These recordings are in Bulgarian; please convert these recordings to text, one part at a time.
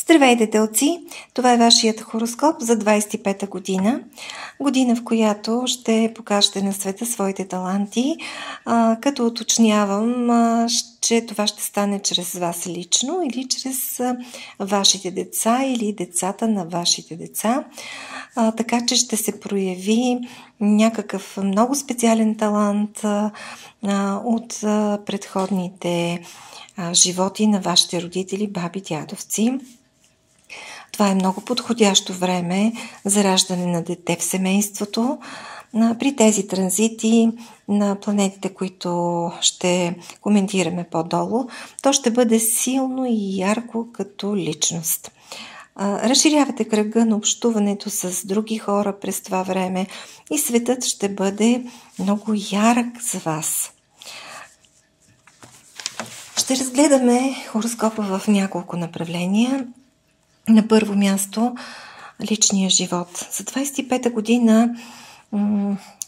Здравейте, телци! Това е вашият хороскоп за 25-та година. Година, в която ще покажете на света своите таланти, като уточнявам, че това ще стане чрез вас лично или чрез вашите деца или децата на вашите деца. Така че ще се прояви някакъв много специален талант от предходните животи на вашите родители, баби, дядовци. Това е много подходящо време за раждане на дете в семейството. При тези транзити на планетите, които ще коментираме по-долу, то ще бъде силно и ярко като личност. Разширявате кръга на общуването с други хора през това време и светът ще бъде много ярък за вас. Ще разгледаме хороскопа в няколко направления. На първо място, личния живот. За 25-та година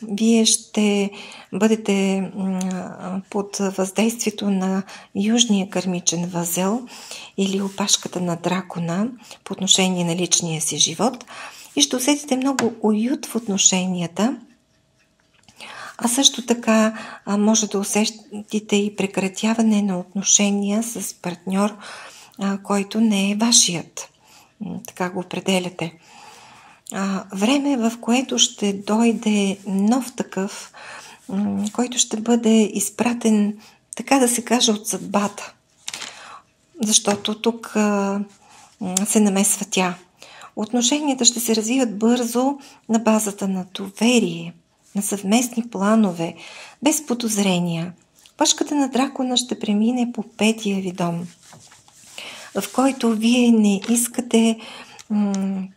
вие ще бъдете под въздействието на южния кармичен възел или опашката на дракона по отношение на личния си живот и ще усетите много уют в отношенията, а също така може да усетите и прекратяване на отношения с партньор, който не е вашият. Така го определяте. Време, в което ще дойде нов такъв, който ще бъде изпратен, така да се каже, от съдбата. Защото тук се намесва тя. Отношенията ще се развиват бързо на базата на доверие, на съвместни планове, без подозрения. Пашката на дракона ще премине по петия ви дом, в който вие не искате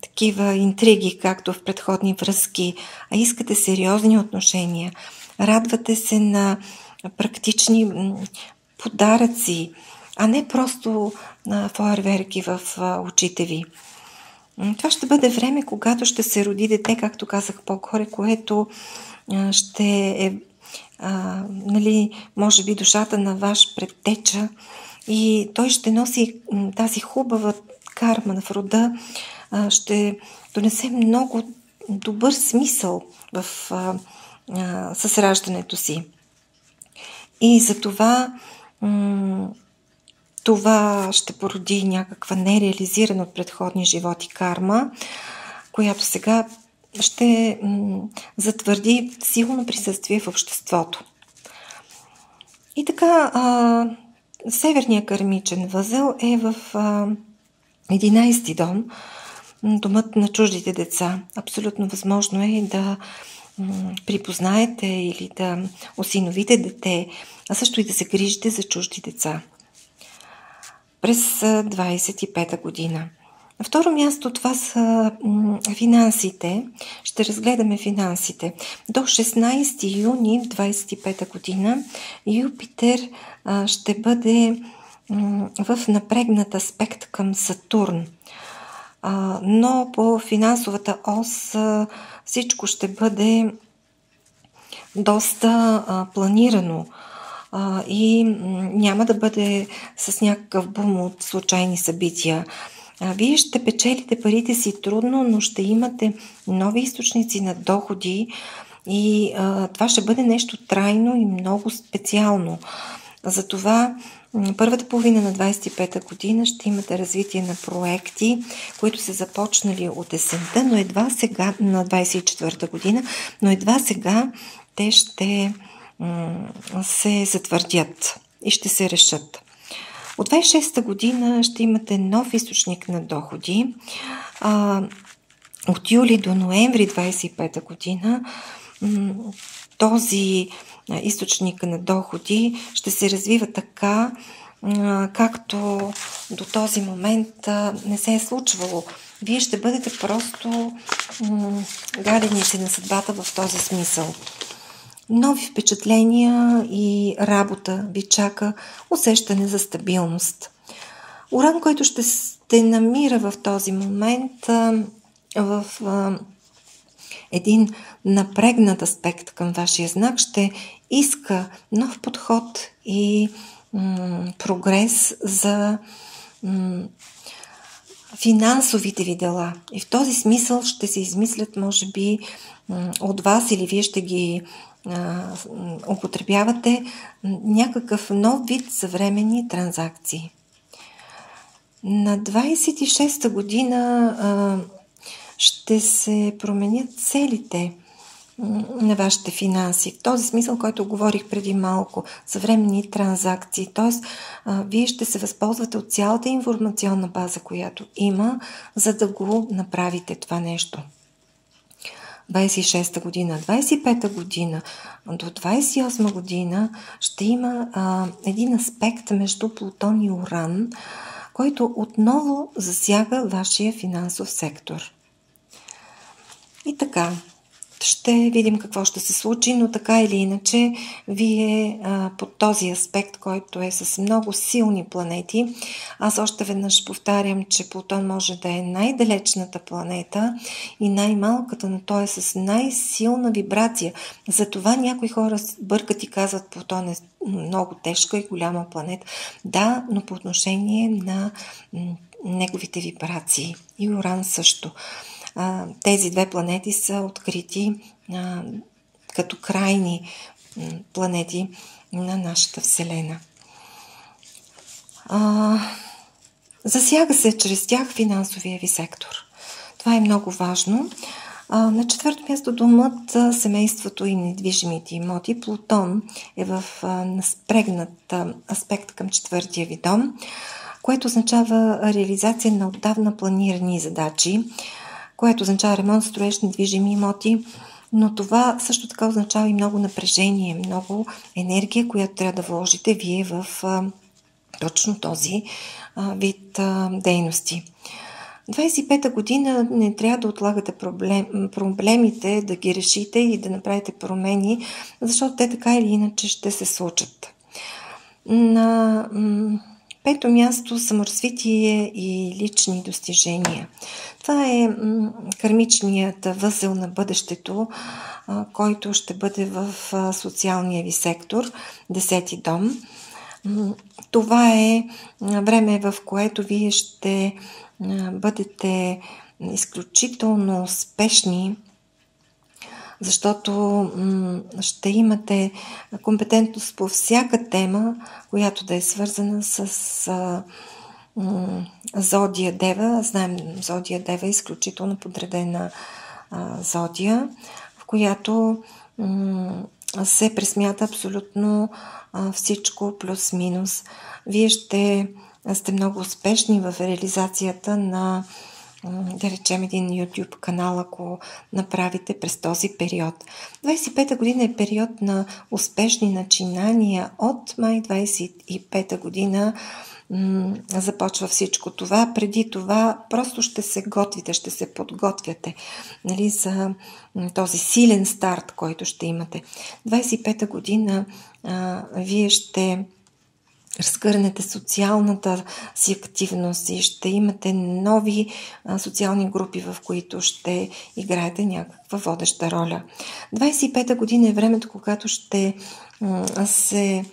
такива интриги, както в предходни връзки, а искате сериозни отношения. Радвате се на практични подаръци, а не просто на фойерверки в очите ви. Това ще бъде време, когато ще се роди дете, както казах по-горе, което ще е, може би, душата на ваш предтеча и той ще носи тази хубава карма в рода, ще донесе много добър смисъл с раждането си. И за това ще породи някаква нереализирана от предходни животи карма, която сега ще затвърди силно присъствие в обществото. И така, северният кармичен възел е в 11-ти дом, домът на чуждите деца. Абсолютно възможно е да припознаете или да осиновите дете, а също и да се грижите за чужди деца през 25-та година. На второ място това са финансите. Ще разгледаме финансите. До 16 юни 25-та година Юпитер ще бъде в напрегнат аспект към Сатурн. Но по финансовата ос всичко ще бъде доста планирано и няма да бъде с някакъв бум от случайни събития. Вие ще печелите парите си трудно, но ще имате нови източници на доходи и това ще бъде нещо трайно и много специално. Затова първата половина на 25-та година ще имате развитие на проекти, които са започнали от есента, но едва сега, на 24-та година, но едва сега те ще се затвърдят и ще се решат. От 26-та година ще имате нов източник на доходи. От юли до ноември 25-та година този източник на доходи ще се развива така, както до този момент не се е случвало. Вие ще бъдете просто гаденици на съдбата в този смисъл. Нови впечатления и работа ви чака, усещане за стабилност. Уран, който ще се намира в този момент в един напрегнат аспект към вашия знак, ще иска нов подход и прогрес за финансовите ви дела. И в този смисъл ще се измислят, може би, от вас или вие ще ги употребявате някакъв нов вид съвременни транзакции. На 26-та година ще се променят целите на вашите финанси. В този смисъл, който говорих преди малко, съвременни транзакции. Т.е. вие ще се възползвате от цялата информационна база, която има, за да го направите това нещо. 26-та година, 25-та година до 28-та година ще има един аспект между Плутон и Уран, който отново засяга вашия финансов сектор. И така, ще видим какво ще се случи, но така или иначе, вие под този аспект, който е с много силни планети, аз още веднъж повтарям, че Плутон може да е най-далечната планета и най-малката, но той е с най-силна вибрация. Затова някои хора бъркат и казват, Плутон е много тежка и голяма планета. Да, но по отношение на неговите вибрации. И Уран също. Тези две планети са открити като крайни планети на нашата Вселена. Засяга се чрез тях финансовия ви сектор. Това е много важно. На четвърто място домът, семейството и недвижимите имоти. Плутон е в напрегнат аспект към четвъртия ви дом, което означава реализация на отдавна планирани задачи, което означава ремонт, строеж, недвижими имоти, но това също така означава и много напрежение, много енергия, която трябва да вложите вие в точно този вид дейности. 25-та година не трябва да отлагате проблемите, да ги решите и да направите промени, защото те така или иначе ще се случат. На пето място саморазвитие и лични достижения. Това е кармичният възел на бъдещето, който ще бъде в социалния ви сектор, 10-ти дом. Това е време, в което вие ще бъдете изключително успешни, защото ще имате компетентност по всяка тема, която да е свързана с Зодия Дева. Знаем, Зодия Дева е изключително подредена зодия, в която се пресмята абсолютно всичко плюс-минус. Вие ще сте много успешни в реализацията на, да речем, един YouTube канал, ако направите през този период. 25-та година е период на успешни начинания. От май 25-та година започва всичко това. Преди това просто ще се готвите, ще се подготвяте, нали, за този силен старт, който ще имате. 25-та година вие ще разгърнете социалната си активност и ще имате нови социални групи, в които ще играете някаква водеща роля. 25-та година е времето, когато ще се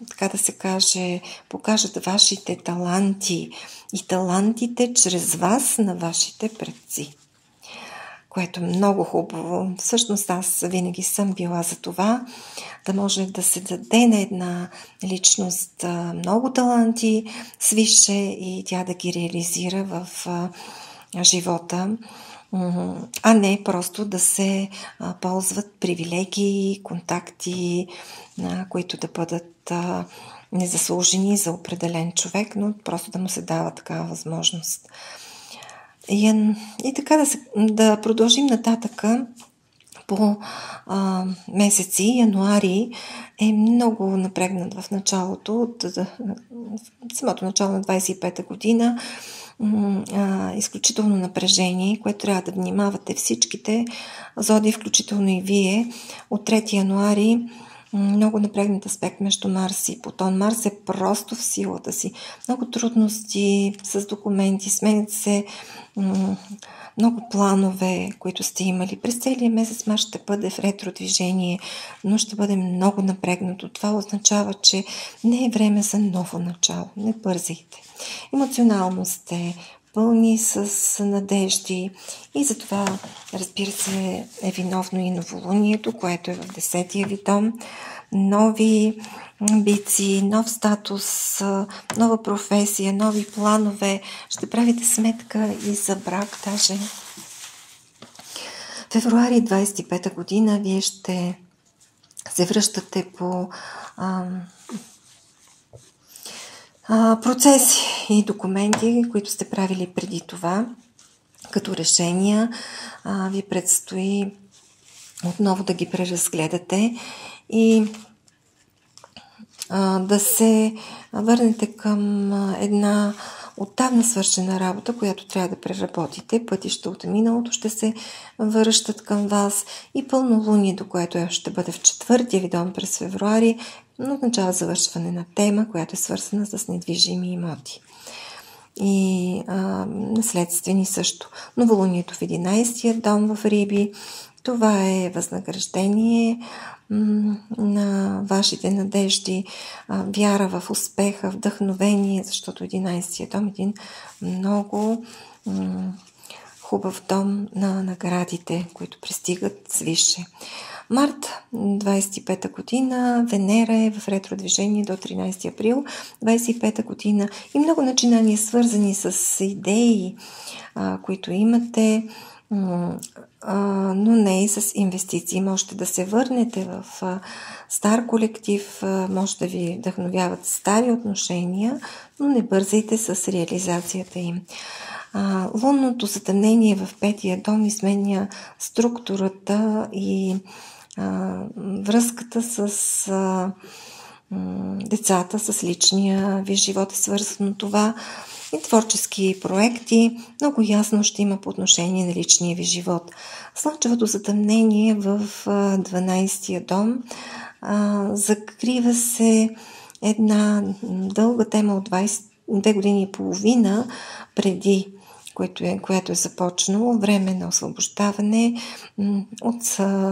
така да се каже, покажат вашите таланти и талантите чрез вас на вашите предци. Което е много хубаво. Всъщност аз винаги съм била за това, да може да се даде на една личност много таланти, свише и тя да ги реализира в живота, а не просто да се ползват привилегии, контакти, които да бъдат незаслужени за определен човек, но просто да му се дава такава възможност. И така да продължим нататъка по месеци. Януари е много напрегнат в началото, от самото начало на 25-та година. Изключително напрежение, което трябва да внимавате всичките зодии, включително и вие. От 3 януари много напрегнат аспект между Марс и Плутон. Марс е просто в силата си. Много трудности с документи, сменят се много планове, които сте имали. През целия месец Марс ще бъде в ретро движение, но ще бъде много напрегнато. Това означава, че не е време за ново начало. Не бързайте. Емоционално сте пълни с надежди и затова, разбира се, е виновно и новолунието, което е в 10-я ви дом. Нови амбиции, нов статус, нова професия, нови планове. Ще правите сметка и за брак даже. Февруари 25-та година вие ще се връщате по процеси и документи, които сте правили преди това, като решения. Ви предстои отново да ги преразгледате и да се върнете към една отдавна свършена работа, която трябва да преработите. Пътища от миналото ще се връщат към вас и пълнолунието, което ще бъде в 4-я ви дом през февруари, но означава завършване на тема, която е свързана с недвижими имоти. И наследствени също. Новолунието в 11-я дом в Риби. Това е възнаграждение на вашите надежди, вяра в успеха, вдъхновение, защото 11-я дом е един много хубав дом на наградите, които пристигат свише. Март 25-та година, Венера е в ретро движение до 13 април 25-та година и много начинания свързани с идеи, които имате, но не и с инвестиции. Можете да се върнете в стар колектив, може да ви вдъхновяват стари отношения, но не бързайте с реализацията им. Лунното затъмнение в 5-я дом изменя структурата и връзката с децата, с личния ви живот е свързано това и творчески проекти. Много ясно ще има по отношение на личния ви живот. Слънчевото затъмнение в 12-я дом закрива се една дълга тема от 2 години и половина преди, което е започнало, време на освобождаване от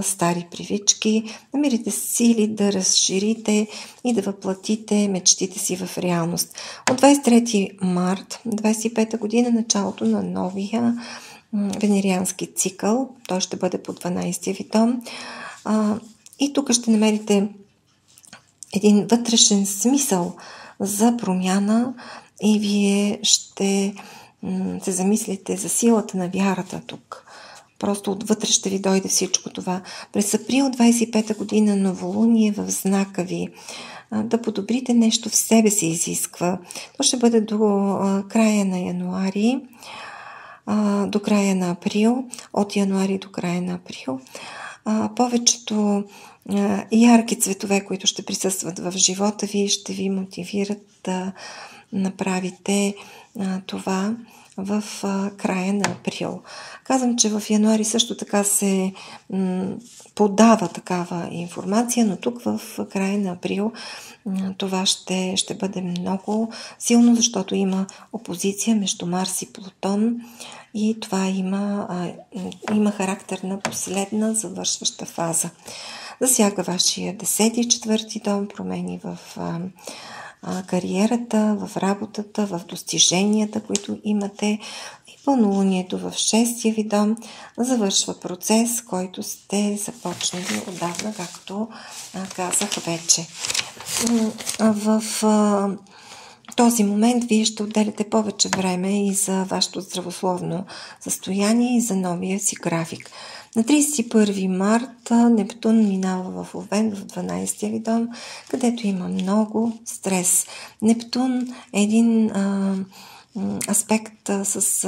стари привички. Намерите сили да разширите и да въплатите мечтите си в реалност. От 23 март 25 година, началото на новия венериански цикъл, той ще бъде по 12 ви дом. И тук ще намерите един вътрешен смисъл за промяна и вие ще се замислите за силата на вярата тук. Просто отвътре ще ви дойде всичко това. През април 25-та година новолуние в знака ви. Да подобрите нещо в себе си изисква. То ще бъде до края на януари, до края на април, от януари до края на април. Повечето ярки цветове, които ще присъстват в живота ви, ще ви мотивират да направите това в края на април. Казвам, че в януари също така се подава такава информация, но тук в края на април това ще бъде много силно, защото има опозиция между Марс и Плутон и това има характер на последна завършваща фаза. Засяга вашия 10-ти и 4-ти дом, промени в кариерата, в работата, в достиженията, които имате. И пълнолунието в 6-я ви дом завършва процес, който сте започнали отдавна, както казах вече. В този момент вие ще отделяте повече време и за вашето здравословно състояние и за новия си график. На 31 марта Нептун минава в Овен, в 12-я ви дом, където има много стрес. Нептун е един аспект с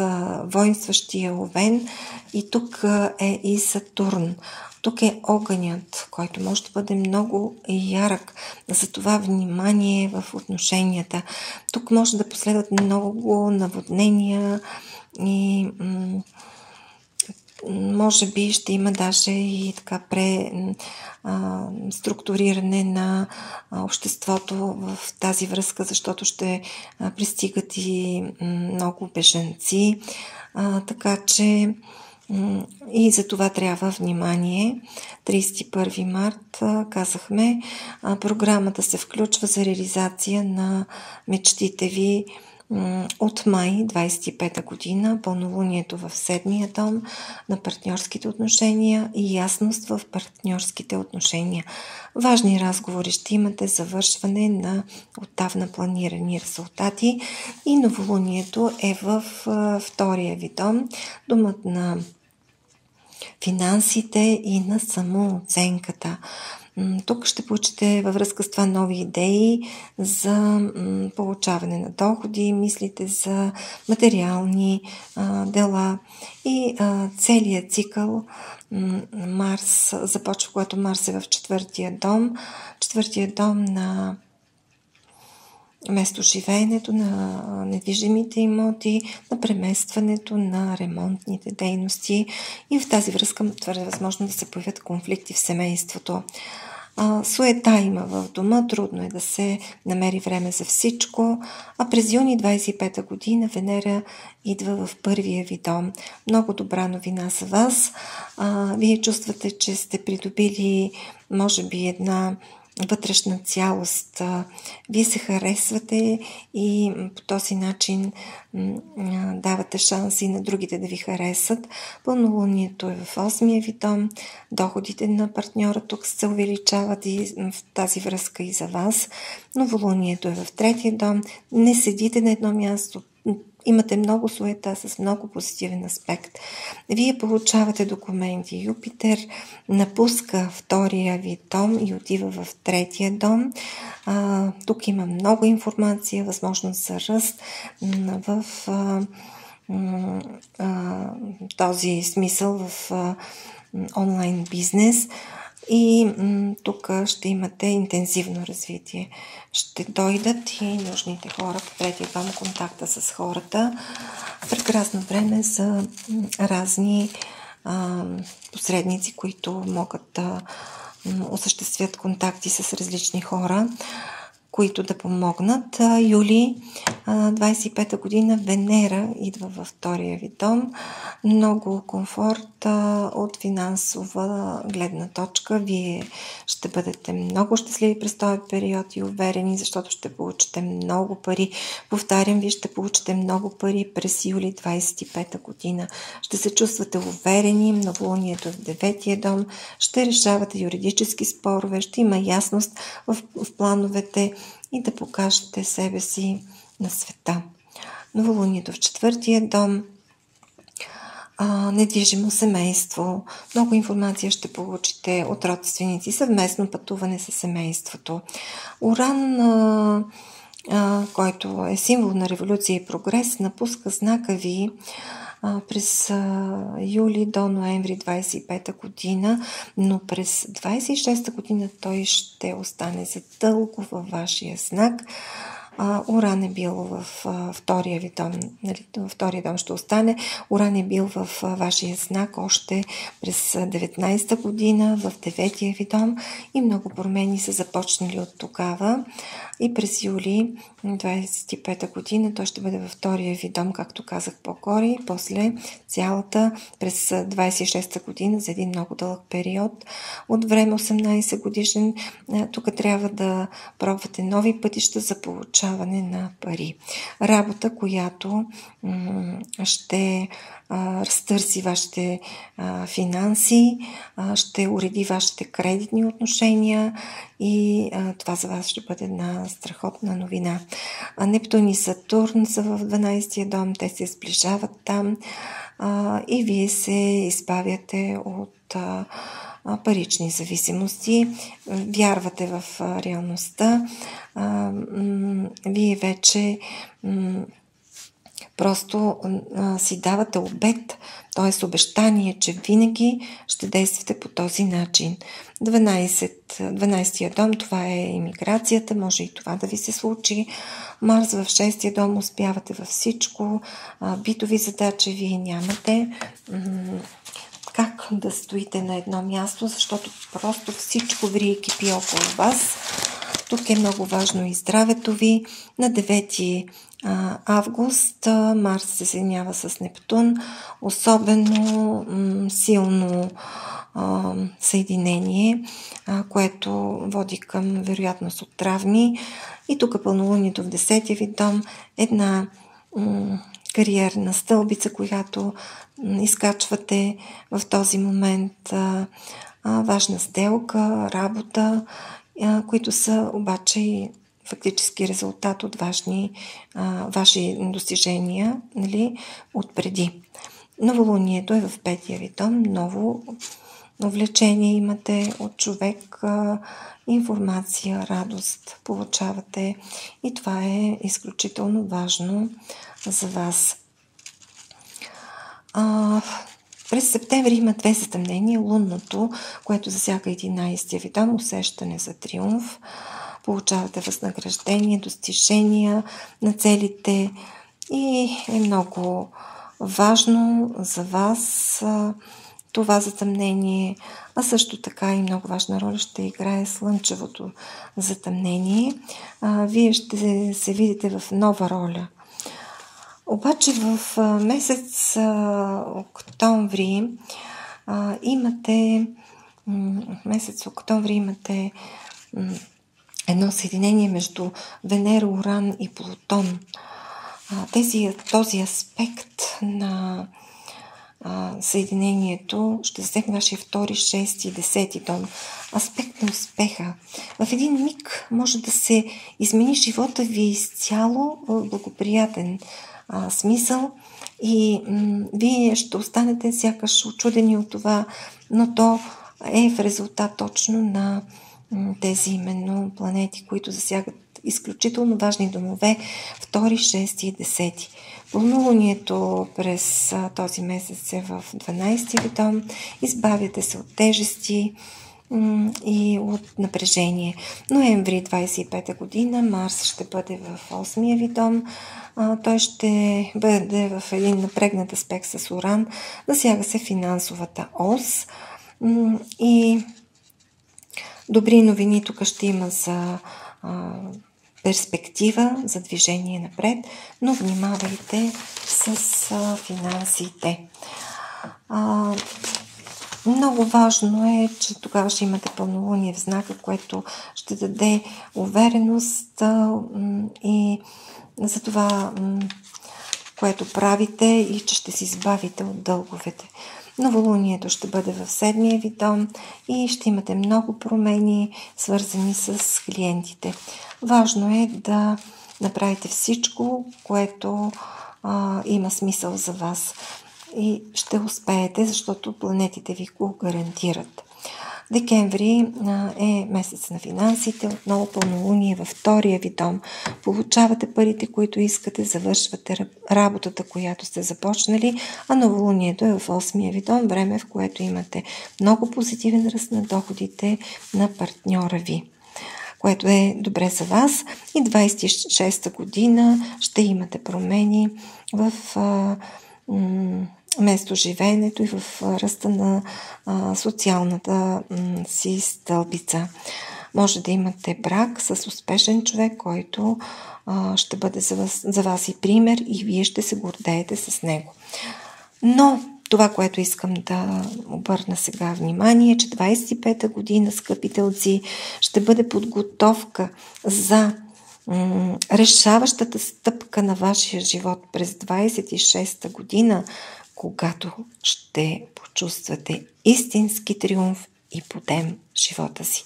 воинстващия Овен и тук е и Сатурн. Тук е огънят, който може да бъде много ярък. Затова внимание в отношенията. Тук може да последват много наводнения и Може би ще има даже и така структуриране на обществото в тази връзка, защото ще пристигат и много бежанци. Така че и за това трябва внимание. 31 март, казахме, програмата се включва за реализация на мечтите ви от май 25 година, пълнолунието в 7-я дом на партньорските отношения и ясност в партньорските отношения. Важни разговори ще имате, завършване на отдавна планирани резултати и новолунието е в 2-я ви дом, домът на финансите и на самооценката. Тук ще получите във връзка с това нови идеи за получаване на доходи, мислите за материални дела и целият цикъл Марс започва, когато Марс е в 4-я дом. 4-я дом на местоживеенето, на недвижимите имоти, на преместването, на ремонтните дейности и в тази връзка твърде възможно да се появят конфликти в семейството. Суета има в дома, трудно е да се намери време за всичко, а през юни 25 година Венера идва в 1-я ви дом. Много добра новина за вас. Вие чувствате, че сте придобили, може би, една вътрешна цялост. Вие се харесвате и по този начин давате шанси на другите да ви харесат. Пълнолунието е в 8-я ви дом. Доходите на партньора тук се увеличават и в тази връзка и за вас. Новолунието е в 3-я дом. Не седите на едно място. Имате много суета с много позитивен аспект. Вие получавате документи. Юпитер напуска 2-я ви дом и отива в 3-я дом. Тук има много информация, възможност за ръст в този смисъл в онлайн бизнес. И тук ще имате интензивно развитие. Ще дойдат и нужните хора по 3-я дом, контакта с хората. Прекрасно време за разни посредници, които могат да осъществят контакти с различни хора, които да помогнат. Юли 25-та година Венера идва във 2-я ви дом. Много комфорт от финансова гледна точка. Вие ще бъдете много щастливи през този период и уверени, защото ще получите много пари. Повтарям, вие ще получите много пари през юли 25-та година. Ще се чувствате уверени, новолунието в 9-я дом, ще решавате юридически спорове, ще има ясност в плановете и да покажете себе си на света. Новолунието в 4-я дом, недвижимо семейство, много информация ще получите от родственици, съвместно пътуване с семейството. Уран, който е символ на революция и прогрес, напуска знака ви през юли до ноември 25 година, но през 26 година той ще остане задълго във вашия знак. Уран е бил в 2-я ви дом, във 2-я дом ще остане. Уран е бил в вашия знак още през 19-та година, в 9-я ви дом и много промени са започнали от тогава. И през юли 25-та година той ще бъде във 2-я ви дом, както казах по-горе, и после цялата през 26-та година за един много дълъг период от време, 18 годишен. Тук трябва да пробвате нови пътища за получаване на пари. Работа, която ще разтърси вашите финанси, ще уреди вашите кредитни отношения и това за вас ще бъде една страхотна новина. Нептун и Сатурн са в 12-я дом, те се сближават там и вие се избавяте от парични зависимости, вярвате в реалността, вие вече просто си давате обет, т.е. обещание, че винаги ще действате по този начин. 12-я дом, това е имиграцията, може и това да ви се случи. Марс в 6-я дом, успявате във всичко, битови задачи вие нямате. да стоите на едно място, защото просто всичко ври и кипи около вас. Тук е много важно и здравето ви. На 9 август Марс се съединява с Нептун. Особено силно съединение, което води към вероятност от травми. И тук пълнолунието в 10-я ви дом, една кариерна стълбица, която изкачвате в този момент, важна сделка, работа, които са обаче и фактически резултат от ваши достижения, нали, отпреди. Новолунието е в 5-я ви дом, ново увлечение имате от човек, информация, радост получавате и това е изключително важно за вас. През септември има 2 затъмнения. Лунното, което засяга 11-я ви дом, усещане за триумф. Получавате възнаграждение, достижения на целите и е много важно за вас това затъмнение, а също така и много важна роля ще играе слънчевото затъмнение. Вие ще се видите в нова роля. Обаче в месец октомври имате едно съединение между Венера, Уран и Плутон. Този аспект на съединението ще засегне вашия 2, 6 и 10 дом. Аспект на успеха. В един миг може да се измени живота ви изцяло в благоприятен смисъл и вие ще останете сякаш учудени от това, но то е в резултат точно на тези именно планети, които засягат изключително важни домове 2, 6 и 10. Пълнолунието през този месец е в 12 ви дом. Избавяте се от тежести и от напрежение. Ноември 25 година Марс ще бъде в 8 ви дом. Той ще бъде в един напрегнат аспект с Уран. Засяга се финансовата ос. И добри новини тук ще има за перспектива, за движение напред, но внимавайте с финансите. Много важно е, че тогава ще имате пълнолуние в знака, което ще даде увереност и за това, което правите и че ще се избавите от дълговете. Новолунието ще бъде в 7-я ви дом и ще имате много промени, свързани с клиентите. Важно е да направите всичко, което има смисъл за вас. И ще успеете, защото планетите ви го гарантират. Декември е месец на финансите, отново пълнолуние във 2-я ви дом. Получавате парите, които искате, завършвате работата, която сте започнали, а новолунието е в 8-я ви дом, време в което имате много позитивен ръст на доходите на партньора ви, което е добре за вас. И 26-та година ще имате промени в местоживеенето и в ръста на социалната си стълбица. Може да имате брак с успешен човек, който ще бъде за вас и пример и вие ще се гордеете с него. Но това, което искам да обърна сега внимание, че 25-та година, скъпи телци, ще бъде подготовка за решаващата стъпка на вашия живот през 26-та година, когато ще почувствате истински триумф и подем в живота си.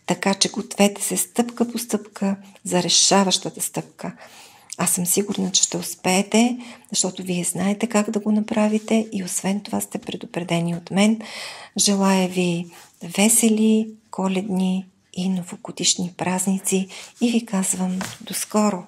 Така че гответе се стъпка по стъпка за решаващата стъпка. Аз съм сигурна, че ще успеете, защото вие знаете как да го направите и освен това сте предупредени от мен. Желая ви весели, коледни и новогодишни празници и ви казвам до скоро!